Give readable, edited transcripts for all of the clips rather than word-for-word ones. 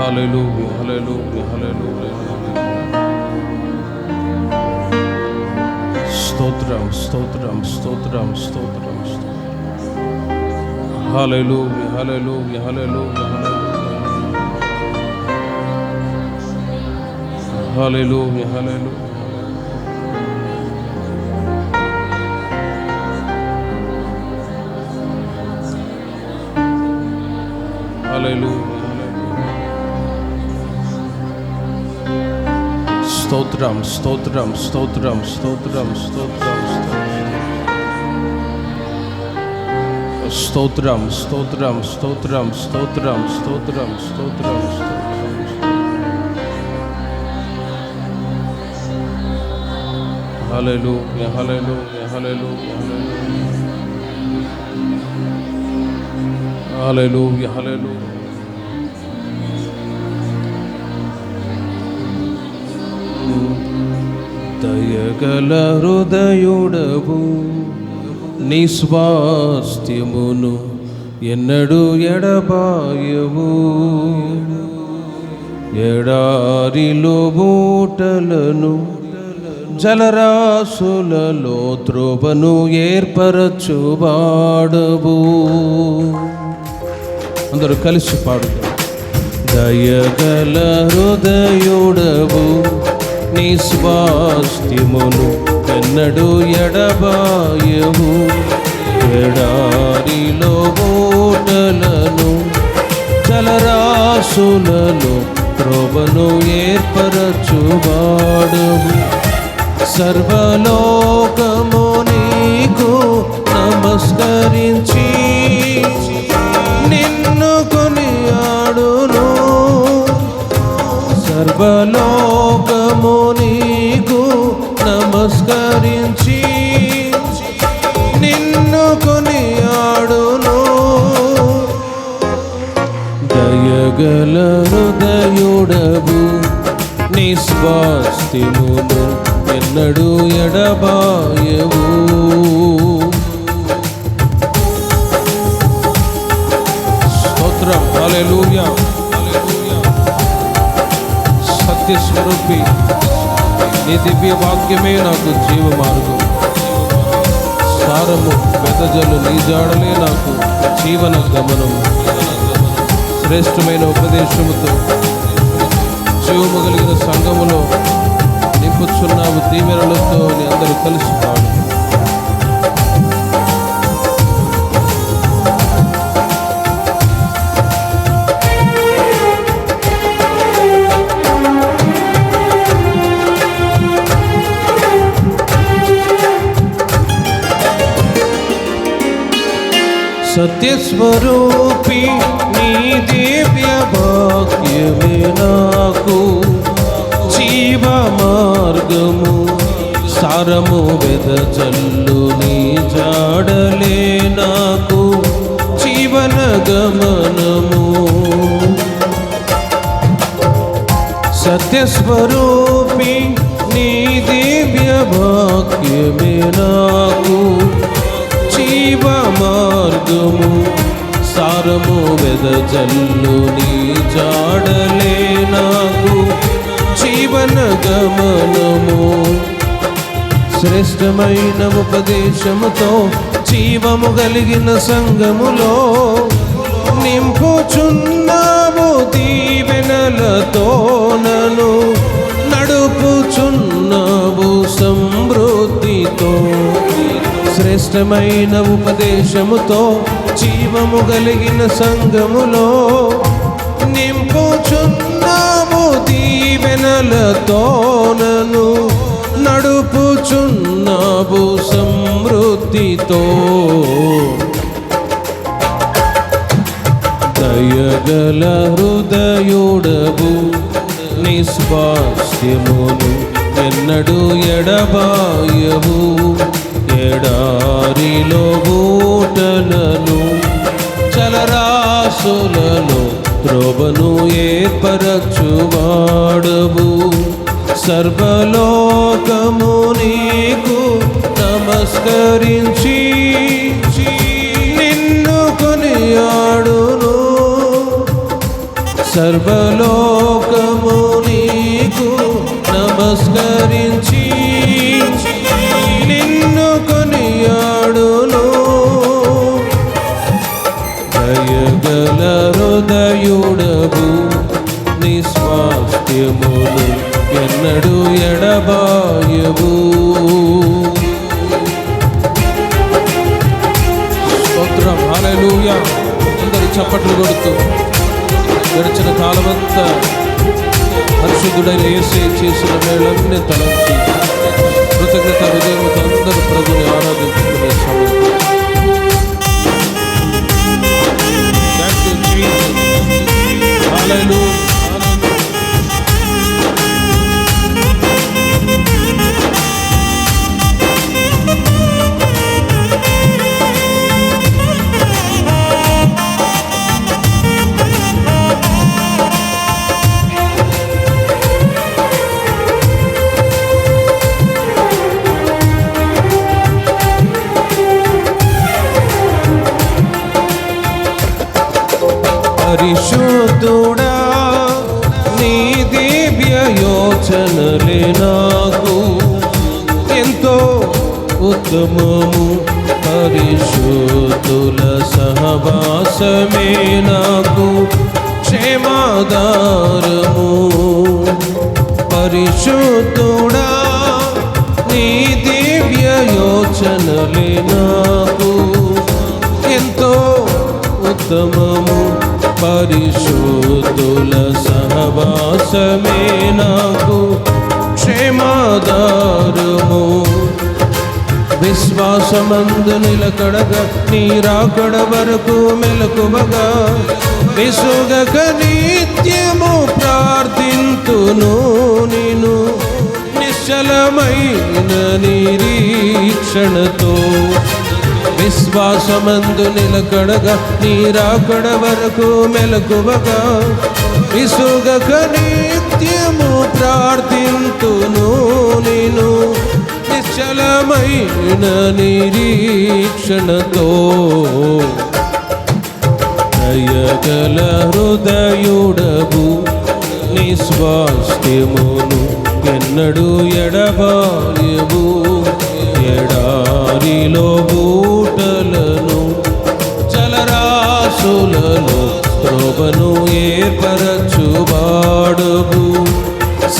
హల్లెలూయా హల్లెలూయా హల్లెలూయా. స్తోత్రం స్తోత్రం స్తోత్రం స్తోత్రం స్తోత్రం. హల్లెలూయా హల్లెలూయా హల్లెలూయా హల్లెలూయా హల్లెలూయా. స్తోత్రం స్తోత్రం స్తోత్రం స్తోత్రం స్తోత్రం స్తోత్రం స్తోత్రం స్తోత్రం స్తోత్రం స్తోత్రం స్తోత్రం స్తోత్రం. హల్లెలూయా హల్లెలూయా హల్లెలూయా హల్లెలూయా హల్లెలూయా. దయగల హృదయుడవు నీ స్వాస్థ్యమును ఎన్నడూ ఎడబాయవు. ఎడారిలో బూటలను జలరాశులలో త్రోవను ఏర్పరచువాడవు. అందరూ కలిసి పాడుతారు. దయగల హృదయుడవు నీ స్వాస్థ్యమును ఎన్నడూ ఎడబాయవు. ఎడారిలో బూటలను జలరాశులలో త్రోవను ఏర్పరచువాడవు. సర్వలోకము నీకు నమస్కరించి నిన్ను కొనియాడును. సర్వలోకము నీకు నమస్కరించి నిన్ను కొనియాడును. దయగల హృదయుడవు నీ స్వాస్థ్యమును ఎన్నడూ ఎడబాయవు. స్తోత్రం హల్లెలూయా హల్లెలూయా. సత్యస్వరూపి నీ దివ్య వాక్యమే నాకు జీవ మార్గం. సారము వెదజలు నీ జాడలే నాకు జీవన గమనం. శ్రేష్టమైన ఉపదేశముతో జీవము కలిగిన సంఘములో నింపుచున్నావు దీవెనలతో నీ అందరూ కలిసి పాడు. సత్యస్వరూపి నీ దివ్య వాక్యమే నాకు జీవ మార్గము. సారము వెదజల్లు నీ జాడలే నాకు జీవన గమనము. సత్యస్వరూపి నీ దివ్య వాక్యమే నాకు జీవ మార్గము. సారము వెదజల్లు నీ జాడలే నాకు జీవన గమనము. శ్రేష్టమైన ఉపదేశముతో జీవము కలిగిన సంఘములో నింపుచున్నావు దీవెనలతో నన్ను నడుపుచున్నావు సమృద్ధితో. శ్రేష్టమైన ఉపదేశముతో జీవము కలిగిన సంఘములో నింపుచున్నాము దీవెనలతో నన్ను నడుపుచున్నావు సమృద్ధితో. దయగల హృదయుడవు నీ స్వాస్థ్యమును ఎన్నడూ ఎడబాయవు. ఎడారిలో బూటలను జలరాశులలో త్రోవను ఏర్పరచువాడవు. సర్వలోకము నీకు నమస్కరించి నిన్ను కొనియాడును. సర్వలోకము నీకు నమస్కరించి నిన్ను కొనియాడును. దయగల హృదయుడవు నీ స్వాస్థ్యములు ఎన్నడూ ఎడబాయవు. స్తోత్రం, హల్లెలూయా. అందరూ చప్పట్లు కొడుతూ గడిచిన కాలమంతా పరిశుద్ధుడైన యేసే చేసిన మేళన్ని తలంచి కృతజ్ఞత హృదయంతో అందరూ ప్రభుని ఆరాధించుకునే సమయం. హల్లెలూయా. పరిశుద్ధుడా నీ దివ్య యోచనలే నాకు ఎంతో ఉత్తమము. పరిశుద్ధుల సహవాసమే నాకు క్షేమాధారము. పరిశుద్ధుడా నీ దివ్య యోచనలే నాకు ఎంతో ఉత్తమము. పరిశుద్ధుల సహవాసమే నాకు క్షేమాధారము. విశ్వాసమందు నిలకడగా నీ రాకడ వరకు మెలకువగా విసుగక నిత్యము ప్రార్థింతును. నిన్ను నిశ్చలమైన నిరీక్షణతో విశ్వాసమందు నిలకడగా నీ రాకడ వరకు మెలకువగా విసుగక నిత్యము ప్రార్థింతును. నిన్ను నిశ్చలమైన నిరీక్షణతో దయగల హృదయుడవు నీ స్వాస్థ్యమును ఎన్నడూ ఎడబాయవు. ఎడారిలో బూటలను జలరాశులలో త్రోవను ఏర్పరచువాడువు.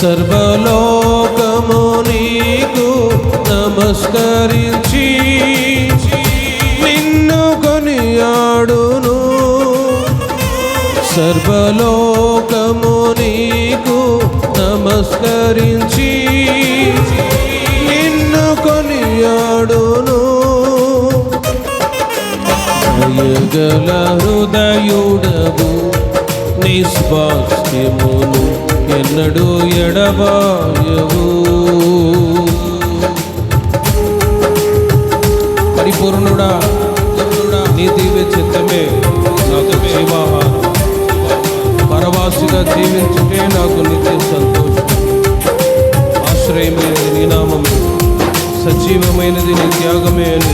సర్వలోకము నీకు నమస్కరించి నిన్ను కొనియాడును. సర్వలోకము నీకు నమస్కరించి నిన్ను కొనియాడును. దయగల హృదయుడవు నీ స్వాస్థ్యమును ఎన్నడూ ఎడబాయవు. పరిపూర్ణుడా నీ దివ్య చిత్తమే నాకు జీవాహారం. పరవాసిగా జీవించుటే నాకు నిత్య సంతోషం. ఆశ్రయమైనది నీ నామమే, సజీవమైనది నీ త్యాగమే అని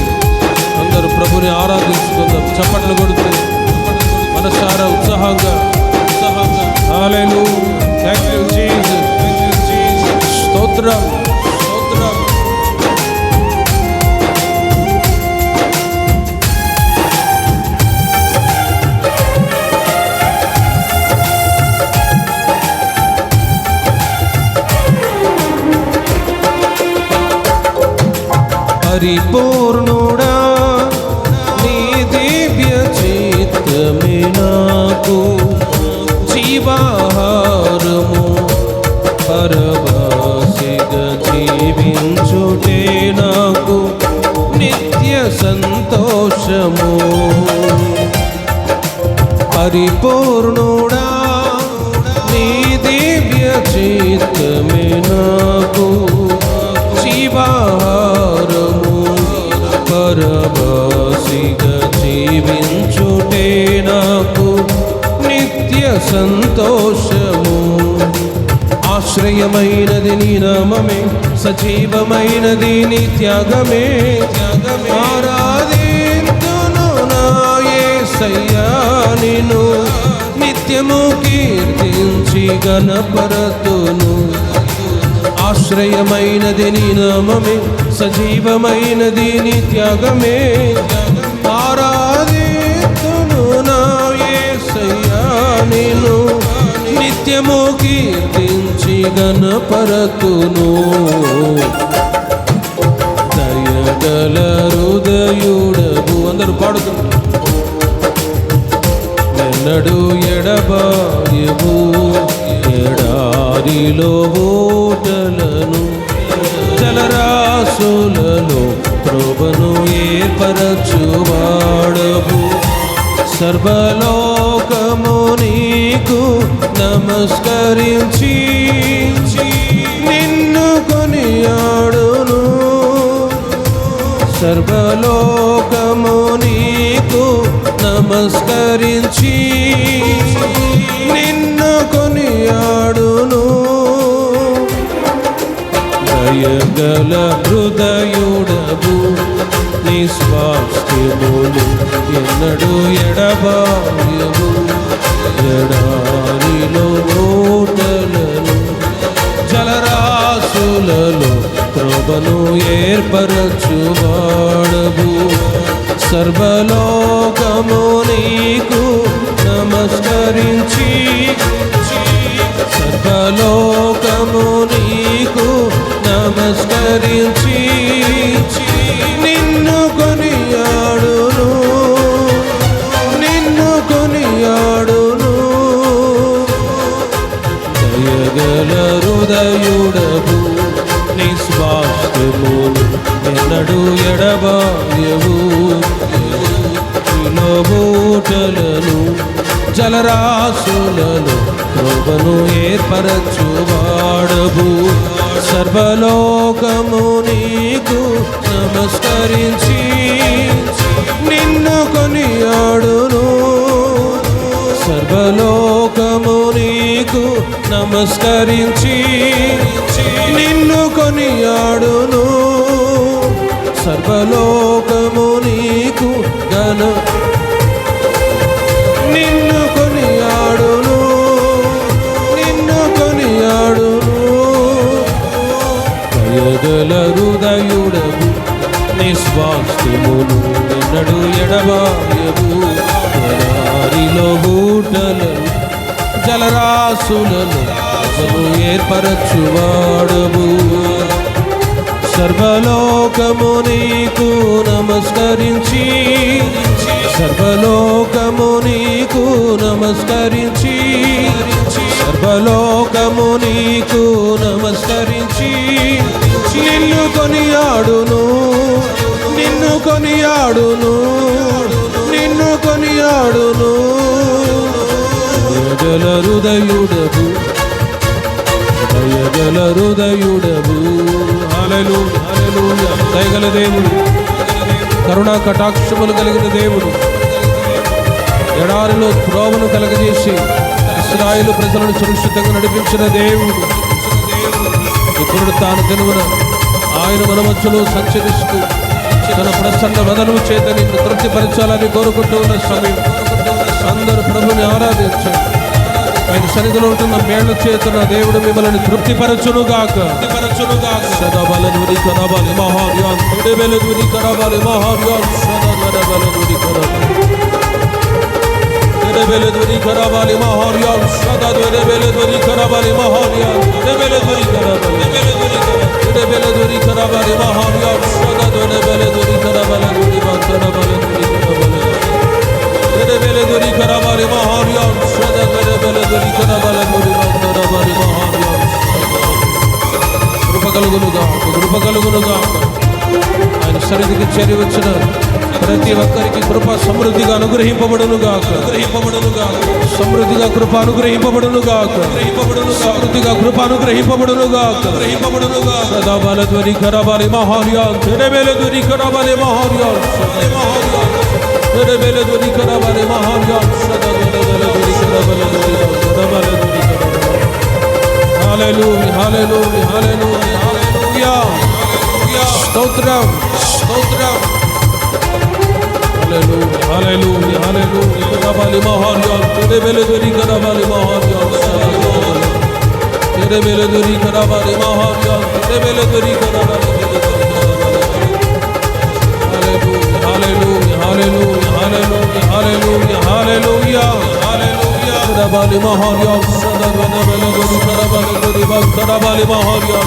అందరూ ప్రభుని ఆరాధించుకుందాం. చప్పట్లు కొడుతూ మనసారా ఉత్సాహంగా. హల్లెలూయా. Thank you Jesus. స్తోత్రం, స్తోత్రం. పరిపూర్ణుడా నీ దివ్య చిత్తమే నాకు జీవాహారము. పరవాసిగా జీవించుటే నాకు నిత్య సంతోషము. పరిపూర్ణుడా నీ దివ్య చిత్తమే నాకు జీవాహారము. పరవాసిగా జీవించుటే నాకు నిత్య సంతోషము. ఆశ్రయమైనది నీ నామమే, సజీవమైనది నీ త్యాగమే. ఆరాధింతును నా యేసయ్యా నిన్ను నిత్య నిత్యము కీర్తించి గణపరతును. ఆశ్రయమైనది నీ నామమే, సజీవమైనది నీ త్యాగమే. ఆరాధితును నా యేసయ్యా నిన్ను, నిత్యము కీర్తించి గణపరతును. దయగల హృదయుడవు. అందరూ పాడుతున్నారు. ఎన్నడు ఎడబాయవు ఎడారిలో ఓటలను, జలరాశులలో త్రోవను ఏర్పరచువాడవు. సర్వలోకము నీకు నమస్కరించి నిన్ను కొనియాడును. సర్వలోకము నీకు నమస్కరించి నిన్ను కొనియాడును. దయగల హృదయుడవు నీ స్వాస్థ్యములు ఎన్నడు ఎడబాయవు. ఎడారిలో ఓటలను, జలరాశులలో త్రోవను ఏర్పరచువాడవు. సర్వలోకము నీకు నమస్కరించి, సర్వలోకము నీకు నమస్కరించి నిన్ను కొనియాడును, నిన్ను కొనియాడును. దయగల హృదయుడవు నీ స్వాస్థ్యములు ఎన్నడు ఎడబాయవు. ఊటలను, జలరాశులను త్రోవను ఏర్పరచువాడవు. సర్వలోకము నీకు నమస్కరించి నిన్ను కొనియాడును. సర్వలోకము నీకు నమస్కరించి నిన్ను కొనియాడును. సర్వలోకము నీకు నిన్ను కొనియాడును, నిన్ను కొనియాడును. దయగల హృదయుడవు నీ స్వాస్థ్యములు ఎన్నడు ఎడబాయవు. ఎడారిలో ఊటలను, జలరాశులను ఏర్పరచువాడవు. సర్వలోకము నీకు నమస్కరించి, సర్వలోకము నీకు నమస్కరించి, సర్వలోకము నీకు నమస్కరించి నిన్ను కొనియాడును, నిన్ను కొనియాడును, నిన్ను కొనియాడును. దయగల హృదయుడవు, దయగల హృదయుడవు. హల్లెలూయా, హల్లెలూయా. దయగల దేవుడు, కరుణా కటాక్షములు కలిగిన దేవుడు, ఎడారిలో త్రోవను కలగజేసి ఇశ్రాయేలు ప్రజలను సురక్షితంగా నడిపించిన దేవుడు, ఇప్పుడు తాను కనుగొన ఆయన మన మధ్యలో సంచరిస్తూ తన ప్రసన్న వదనము చేత నిన్ను తృప్తిపరచాలని కోరుకుంటూ ఉన్న సమయం అందరూ ప్రభుని ఆరాధించండి. ఆయన సన్నిధిలో ఉంటున్న మేళ్ల చేతున్న దేవుడు మిమ్మల్ని తృప్తిపరచునుగాక. సదాబలధుని కరాబాలి మహార్యాన్ తొడబెలధుని కరాబాలి మహార్యాన్ సదాబలధుని కరాబాలి కరాబాలి మహార్యాన్ సదాబలధుని కరాబాలి మహార్యాన్ తొడబెలధుని కరాబాలి తొడబెలధుని కరాబాలి మహార్యాన్ సదాబలధుని కరాబాలి కరాబాలి తొడబెలధుని కరాబాలి మహార్యాన్ సదాబలధుని కరాబాలి మహార్యాన్. కృప కలుగునుగా, కృప కలుగునుగా. ఆయన సన్నిధికి చేరి వచ్చిన ప్రతి ఒక్కరికి కృప సమృద్ధిగా అనుగ్రహింపబడునుగాక, సమృద్ధిగా కృప అనుగ్రహింపబడునుగాక, సమృద్ధిగా కృప అనుగ్రహింపబడునుగాక. సదాబలధ్వని కరాబాలి మహార్యాన్ తెరబెలధ్వని కరాబాలి మహార్యాన్ తెరబెలధ్వని కరాబాలి మహార్యాన్ సదాబలధ్వని కరాబాలి సదాబలధ్వని. హల్లెలూయా, హల్లెలూయా, హల్లెలూయా, హల్లెలూయా. స్తోత్రం, స్తోత్రం. హల్లెలూయా, హల్లెలూయా, హల్లెలూయా. కరాబాలి మహార్యాన్ तेरे बेले दूरी कराबाली महारिया तेरे बेले दूरी कराबाली महारिया तेरे बेले दूरी कराबाली hallelujah hallelujah hallelujah hallelujah hallelujah hallelujah कराबाली महारिया सदा बने बेले दूरी कराबाली दूरी बा कराबाली महारिया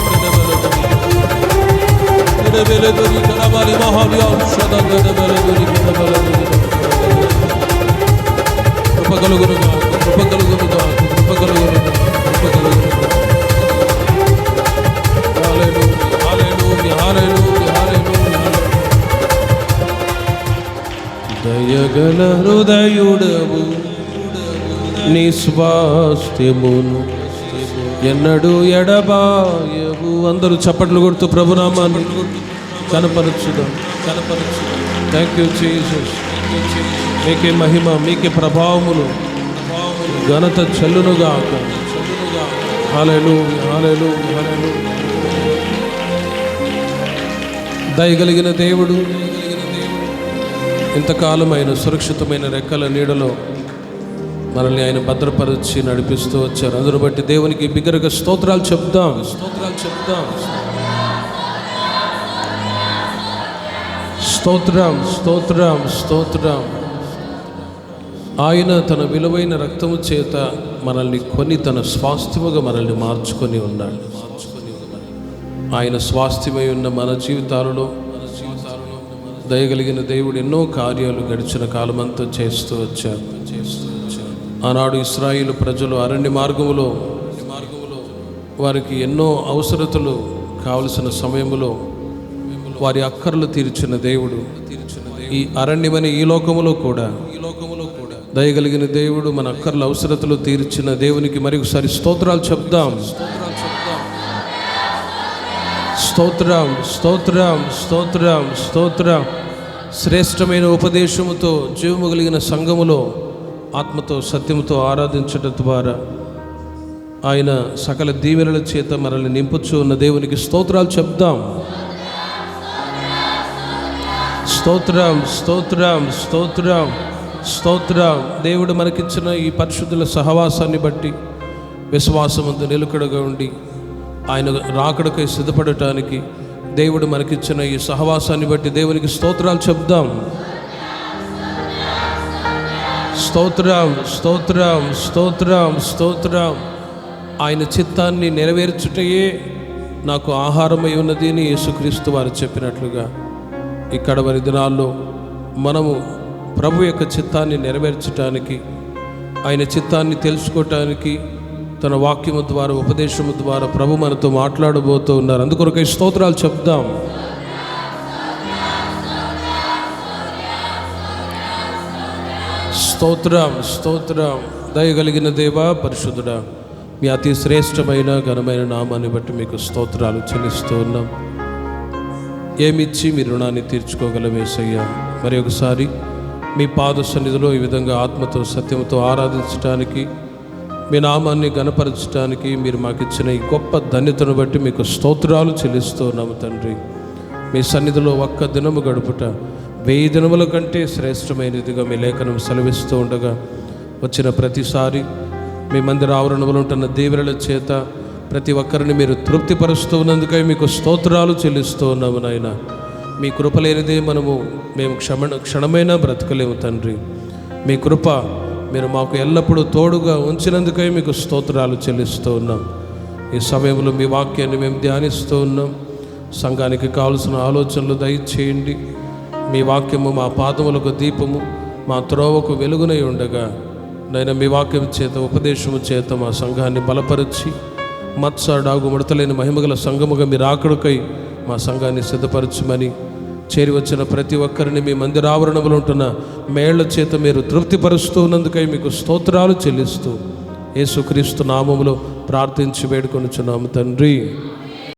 तेरे बेले दूरी कराबाली महारिया सदा बने बेले दूरी कराबाली दूरी कृपगलुगुनुगा कृपगलुगुनुगा कृपगलुगुनुगा कृपगलुगुनुगा हालेलुया हालेलुया हालेलुया దయగల హృదయుడవు నీ స్వాస్థ్యమును ఎన్నడూ ఎడబాయవు. అందరూ చప్పట్లు కొడుతూ ప్రభునామాన్ని కనపరచుదాం. Thank you Jesus. మీకే మహిమ మీకే ప్రభావములు ఘనత చెల్లునుగాక. హల్లెలూయా హల్లెలూయా హల్లెలూయా. దయగలిగిన దేవుడు ఇంతకాలమైన సురక్షితమైన రెక్కల నీడలో మనల్ని ఆయన భద్రపరిచి నడిపిస్తూ వచ్చారు. అందును బట్టి దేవునికి బిగ్గరగా స్తోత్రాలు చెప్దాం. స్తోత్రం స్తోత్రం స్తోత్రం. ఆయన తన విలువైన రక్తము చేత మనల్ని కొని తన స్వాస్థ్యముగా మనల్ని మార్చుకొని ఉన్నాడు. ఆయన స్వాస్థ్యమై ఉన్న మన జీవితాలలో దయగలిగిన దేవుడు ఎన్నో కార్యాలు గడిచిన కాలమంతా చేస్తూ వచ్చారు. ఆనాడు ఇశ్రాయేలు ప్రజలు అరణ్య మార్గములో వారికి ఎన్నో అవసరతలు కావలసిన సమయంలో వారి అక్కర్లు తీర్చిన దేవుడు ఈ అరణ్యమనే ఈ లోకములో కూడా దయగలిగిన దేవుడు మన అక్కర్ల అవసరతలు తీర్చిన దేవునికి మరొకసారి స్తోత్రాలు చెప్దాం. స్తోత్రం స్తోత్రం స్తోత్రం స్తోత్రం. శ్రేష్టమైన ఉపదేశముతో జీవము కలిగిన సంఘములో ఆత్మతో సత్యముతో ఆరాధించడం ద్వారా ఆయన సకల దీవెనల చేత మనల్ని నింపుచూ ఉన్న దేవునికి స్తోత్రాలు చెప్దాం. స్తోత్రం స్తోత్రం స్తోత్రం స్తోత్రం. దేవుడు మనకిచ్చిన ఈ పరిశుద్ధుల సహవాసాన్ని బట్టి విశ్వాసమందు నిలుకడగా ఉండి ఆయన రాకడకై సిద్ధపడటానికి దేవుడు మనకిచ్చిన ఈ సహవాసాన్ని బట్టి దేవునికి స్తోత్రాలు చెప్దాం. స్తోత్రం స్తోత్రం స్తోత్రం స్తోత్రం. ఆయన చిత్తాన్ని నెరవేర్చుటయే నాకు ఆహారమై ఉన్నది అని యేసుక్రీస్తు వారు చెప్పినట్లుగా ఇక్కడ వారి దినాల్లో మనము ప్రభు యొక్క చిత్తాన్ని నెరవేర్చడానికి ఆయన చిత్తాన్ని తెలుసుకోవటానికి తన వాక్యము ద్వారా ఉపదేశము ద్వారా ప్రభు మనతో మాట్లాడబోతూ ఉన్నారు. అందుకొరకై స్తోత్రాలు చెప్దాం. స్తోత్రం స్తోత్రం. దయగలిగిన దేవా పరిశుద్ధుడా మీ అతి శ్రేష్టమైన ఘనమైన నామాన్ని బట్టి మీకు స్తోత్రాలు చెల్లిస్తూ ఉన్నాం. ఏమిచ్చి మీ రుణాన్ని తీర్చుకోగలం యేసయ్యా. మరి ఒకసారి మీ పాద సన్నిధిలో ఈ విధంగా ఆత్మతో సత్యంతో ఆరాధించడానికి మీ నామాన్ని గణపరచడానికి మీరు మాకు ఇచ్చిన ఈ గొప్ప ధన్యతను బట్టి మీకు స్తోత్రాలు చెల్లిస్తూ ఉన్నాము తండ్రి. మీ సన్నిధిలో ఒక్క దినము గడుపుట 1000 దినముల కంటే శ్రేష్టమైనదిగా మీ లేఖనం సెలవిస్తూ ఉండగా వచ్చిన ప్రతిసారి మీ మందిర ఆవరణలో ఉంటున్న దీవెనల చేత ప్రతి ఒక్కరిని మీరు తృప్తిపరుస్తూ ఉన్నందుకై మీకు స్తోత్రాలు చెల్లిస్తూ ఉన్నాము నాయన. మీ కృప లేనిదే మేము క్షణమైనా బ్రతకలేము తండ్రి. మీ కృప మీరు మాకు ఎల్లప్పుడూ తోడుగా ఉంచినందుకై మీకు స్తోత్రాలు చెల్లిస్తూ ఉన్నాం. ఈ సమయంలో మీ వాక్యాన్ని మేము ధ్యానిస్తూ ఉన్నాం. సంఘానికి కావలసిన ఆలోచనలు దయచేయండి. మీ వాక్యము మా పాదములకు దీపము మా త్రోవకు వెలుగునై ఉండగా నైనా మీ వాక్యం చేత ఉపదేశము చేత మా సంఘాన్ని బలపరిచి మత్స డాగు ముడతలేని మహిమగల సంఘముగా మీరు ఆకడుకై మా సంఘాన్ని సిద్ధపరచమని చేరి వచ్చిన ప్రతి ఒక్కరిని మీ మందిరావరణంలో ఉంటున్న మేళ్ల చేత మీరు తృప్తిపరుస్తూ ఉన్నందుకై మీకు స్తోత్రాలు చెల్లిస్తూ యేసుక్రీస్తు నామములో ప్రార్థించి వేడుకొనుచున్నాము తండ్రి.